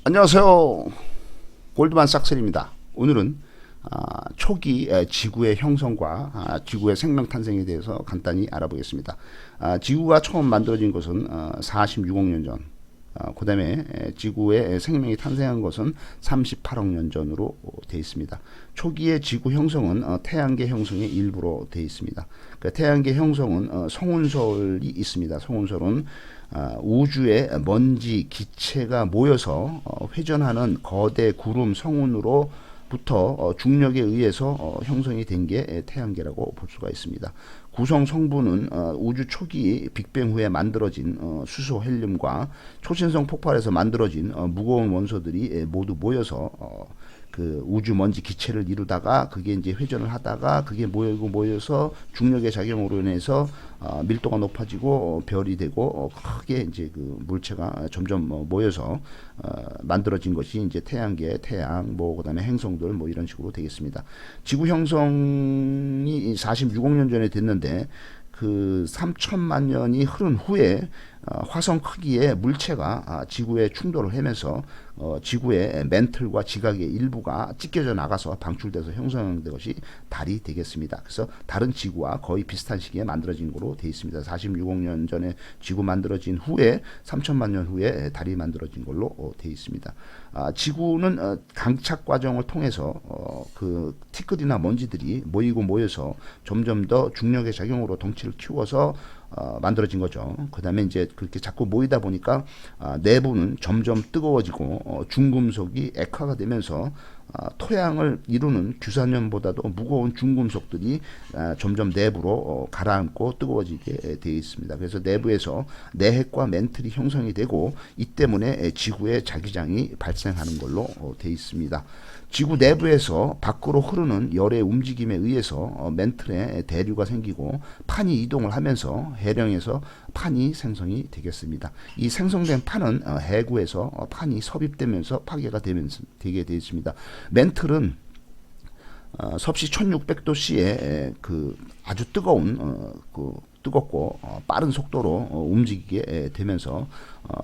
안녕하세요. 골드만삭스입니다. 오늘은 초기 지구의 형성과 지구의 생명 탄생에 대해서 간단히 알아보겠습니다. 지구가 처음 만들어진 것은 46억 년 전, 그 다음에 지구의 생명이 탄생한 것은 38억 년 전으로 되어 있습니다. 초기의 지구 형성은 태양계 형성의 일부로 되어 있습니다. 그 태양계 형성은 성운설이 있습니다. 성운설은 우주에 먼지, 기체가 모여서 회전하는 거대 구름 성운으로 부터 중력에 의해서 형성이 된 게 태양계라고 볼 수가 있습니다. 구성 성분은 우주 초기 빅뱅 후에 만들어진 수소, 헬륨과 초신성 폭발에서 만들어진 무거운 원소들이 모두 모여서 그 우주 먼지 기체를 이루다가 그게 이제 회전을 하다가 그게 모여서 중력의 작용으로 인해서 밀도가 높아지고 별이 되고 크게 이제 그 물체가 점점 모여서 만들어진 것이 이제 태양계, 태양, 뭐 그다음에 행성들 뭐 이런 식으로 되겠습니다. 지구 형성이 46억 년 전에 됐는데 그 3천만 년이 흐른 후에 화성 크기의 물체가 지구에 충돌을 하면서 지구의 맨틀과 지각의 일부가 찢겨져 나가서 방출돼서 형성된 것이 달이 되겠습니다. 그래서 달은 지구와 거의 비슷한 시기에 만들어진 거로 되어 있습니다. 46억 년 전에 지구 만들어진 후에 3천만 년 후에 달이 만들어진 걸로 되어 있습니다. 지구는 강착 과정을 통해서 그 티끌이나 먼지들이 모여서 점점 더 중력의 작용으로 덩치를 키워서 만들어진 거죠. 그 다음에 이제 그렇게 자꾸 모이다 보니까 내부는 점점 뜨거워지고 중금속이 액화가 되면서 토양을 이루는 규산염보다도 무거운 중금속들이 점점 내부로 가라앉고 뜨거워지게 되어 있습니다. 그래서 내부에서 내핵과 맨틀이 형성이 되고 이 때문에 지구의 자기장이 발생하는 걸로 되어 있습니다. 지구 내부에서 밖으로 흐르는 열의 움직임에 의해서 맨틀에 대류가 생기고 판이 이동을 하면서 해령에서 판이 생성이 되겠습니다. 이 생성된 판은 해구에서 판이 섭입되면서 파괴가 되게 되어 있습니다. 맨틀은 섭씨 1600도씨에 그 아주 뜨거운 뜨겁고 빠른 속도로 움직이게 되면서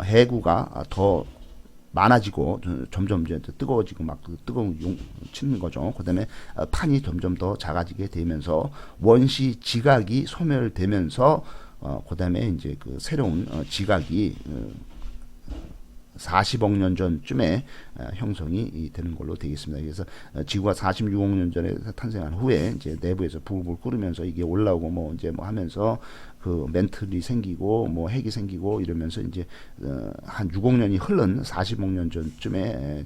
해구가 더 많아지고 점점 이제 뜨거워지고 막 뜨거운 용 치는 거죠. 그다음에 판이 점점 더 작아지게 되면서 원시 지각이 소멸되면서 그다음에 이제 그 새로운 지각이 40억 년 전쯤에 형성이 되는 걸로 되겠습니다. 그래서 지구가 46억 년 전에 탄생한 후에 이제 내부에서 불불 끓으면서 이게 올라오고 뭐 이제 뭐 하면서 그 맨틀이 생기고 뭐 핵이 생기고 이러면서 이제 한 6억 년이 흐른 40억 년 전쯤에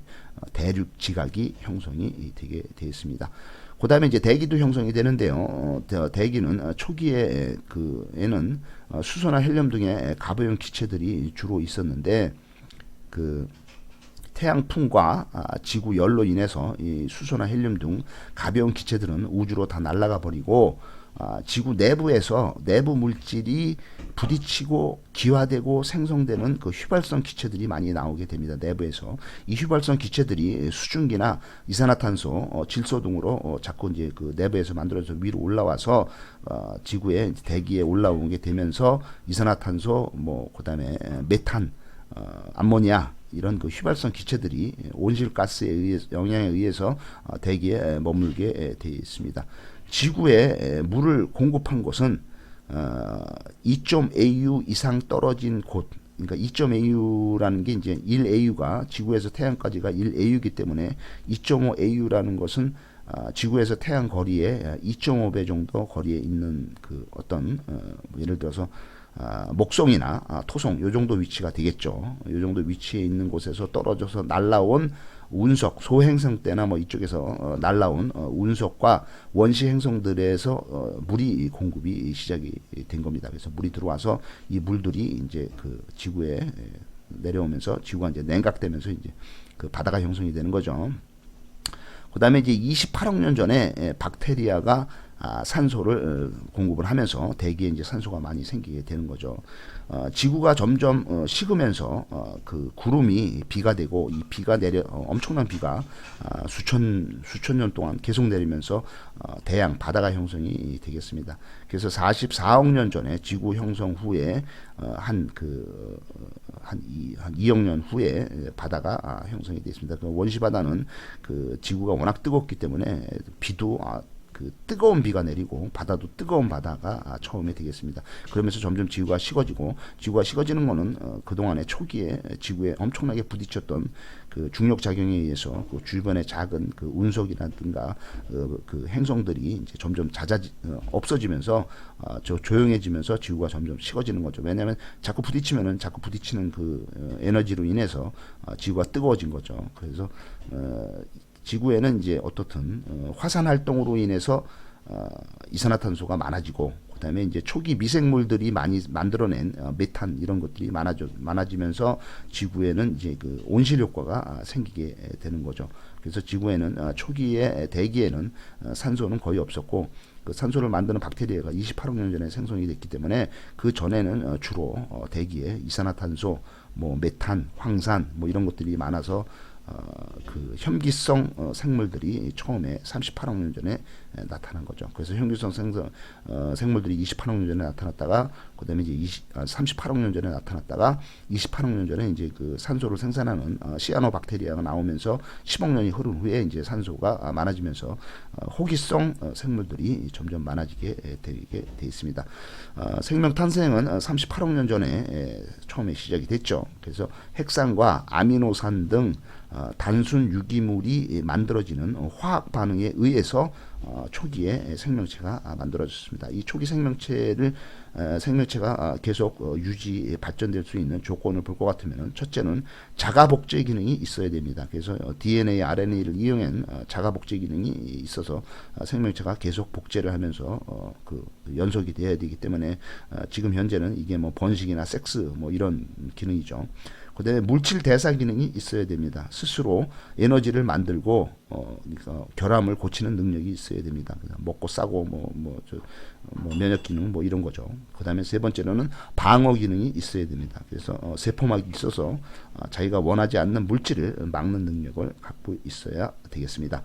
대륙 지각이 형성이 되게 되었습니다. 그 다음에 이제 대기도 형성이 되는데요. 대기는 초기에 그에는 수소나 헬륨 등의 가벼운 기체들이 주로 있었는데 그 태양풍과 지구 열로 인해서 이 수소나 헬륨 등 가벼운 기체들은 우주로 다 날아가 버리고 지구 내부에서 내부 물질이 부딪히고 기화되고 생성되는 그 휘발성 기체들이 많이 나오게 됩니다. 내부에서 이 휘발성 기체들이 수증기나 이산화탄소, 질소 등으로 자꾸 이제 그 내부에서 만들어져 위로 올라와서 지구의 대기에 올라오게 되면서 이산화탄소, 뭐 그다음에 메탄, 암모니아 이런 그 휘발성 기체들이 온실가스에 의해서 영향에 의해서 대기에 머물게 되어 있습니다. 지구에 물을 공급한 곳은 2.AU 이상 떨어진 곳, 그러니까 2.AU라는 게 이제 1AU가 지구에서 태양까지가 1AU이기 때문에 2.5AU라는 것은 지구에서 태양 거리에 2.5배 정도 거리에 있는 그 어떤 예를 들어서 목성이나 토성 요 정도 위치가 되겠죠. 요 정도 위치에 있는 곳에서 떨어져서 날라온 운석, 소행성 때나 뭐 이쪽에서 날라온 운석과 원시 행성들에서 물이 공급이 시작이 된 겁니다. 그래서 물이 들어와서 이 물들이 이제 그 지구에 내려오면서 지구가 이제 냉각되면서 이제 그 바다가 형성이 되는 거죠. 그 다음에 이제 28억 년 전에 박테리아가 산소를 공급을 하면서 대기에 이제 산소가 많이 생기게 되는 거죠. 지구가 점점 식으면서 그 구름이 비가 되고 이 비가 엄청난 비가 수천 년 동안 계속 내리면서 대양 바다가 형성이 되겠습니다. 그래서 44억 년 전에 지구 형성 후에 한 2억 년 후에 바다가 형성이 되어 있습니다. 그 원시 바다는 그 지구가 워낙 뜨겁기 때문에 비도 그 뜨거운 비가 내리고 바다도 뜨거운 바다가 처음에 되겠습니다. 그러면서 점점 지구가 식어지고, 지구가 식어지는 거는 그동안에 초기에 지구에 엄청나게 부딪혔던 그 중력 작용에 의해서 그 주변의 작은 그 운석이라든가 그 행성들이 이제 점점 없어지면서 조용해지면서 지구가 점점 식어지는 거죠. 왜냐하면 자꾸 부딪히는 그 에너지로 인해서 지구가 뜨거워진 거죠. 그래서 지구에는 이제 어떻든 화산 활동으로 인해서 이산화탄소가 많아지고, 그다음에 이제 초기 미생물들이 많이 만들어낸 메탄 이런 것들이 많아지면서 지구에는 이제 그 온실 효과가 생기게 되는 거죠. 그래서 지구에는 초기에 대기에는 산소는 거의 없었고, 그 산소를 만드는 박테리아가 28억 년 전에 생성이 됐기 때문에 그 전에는 주로 대기에 이산화탄소, 뭐 메탄, 황산 뭐 이런 것들이 많아서 그 혐기성 생물들이 처음에 38억 년 전에 나타난 거죠. 그래서 혐기성 생물들이 28억 년 전에 나타났다가, 그다음에 이제 38억 년 전에 나타났다가 28억 년 전에 이제 그 산소를 생산하는 시아노박테리아가 나오면서 10억 년이 흐른 후에 이제 산소가 많아지면서 호기성 생물들이 점점 많아지게 되게 돼 있습니다. 생명 탄생은 38억 년 전에 처음에 시작이 됐죠. 그래서 핵산과 아미노산 등 단순 유기물이 만들어지는 화학 반응에 의해서 초기에 생명체가 만들어졌습니다. 이 초기 생명체가 계속 발전될 수 있는 조건을 볼 것 같으면, 첫째는 자가 복제 기능이 있어야 됩니다. 그래서 DNA, RNA를 이용한 자가 복제 기능이 있어서 생명체가 계속 복제를 하면서 그 연속이 돼야 되기 때문에 지금 현재는 이게 뭐 번식이나 섹스 뭐 이런 기능이죠. 그다음에 물질 대사 기능이 있어야 됩니다. 스스로 에너지를 만들고 그러니까 결함을 고치는 능력이 있어야 됩니다. 먹고 싸고 뭐 면역 기능 뭐 이런 거죠. 그다음에 세 번째로는 방어 기능이 있어야 됩니다. 그래서 세포막이 있어서 자기가 원하지 않는 물질을 막는 능력을 갖고 있어야 되겠습니다.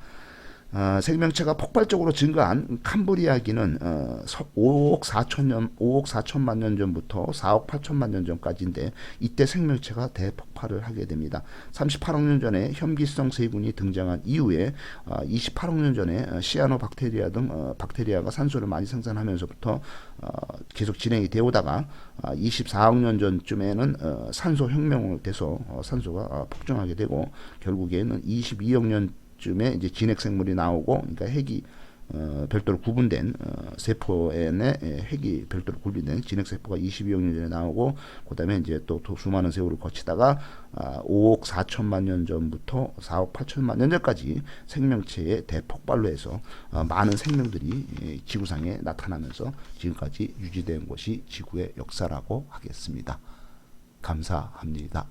생명체가 폭발적으로 증가한 캄브리아기는 5억 4천만 년 전부터 4억 8천만 년 전까지인데, 이때 생명체가 대폭발을 하게 됩니다. 38억 년 전에 혐기성 세균이 등장한 이후에 28억 년 전에 시아노박테리아 등 박테리아가 산소를 많이 생산하면서부터 계속 진행이 되오다가 24억 년 전쯤에는 산소 혁명을 돼서 산소가 폭증하게 되고, 결국에는 22억 년 쯤에 이제 진핵 생물이 나오고, 그러니까 핵이 별도로 구분된 세포에 핵이 별도로 분리된 진핵 세포가 22억 년 전에 나오고, 그다음에 이제 또 수많은 세월을 거치다가 5억 4천만 년 전부터 4억 8천만 년 전까지 생명체의 대폭발로 해서 많은 생명들이 지구상에 나타나면서 지금까지 유지된 것이 지구의 역사라고 하겠습니다. 감사합니다.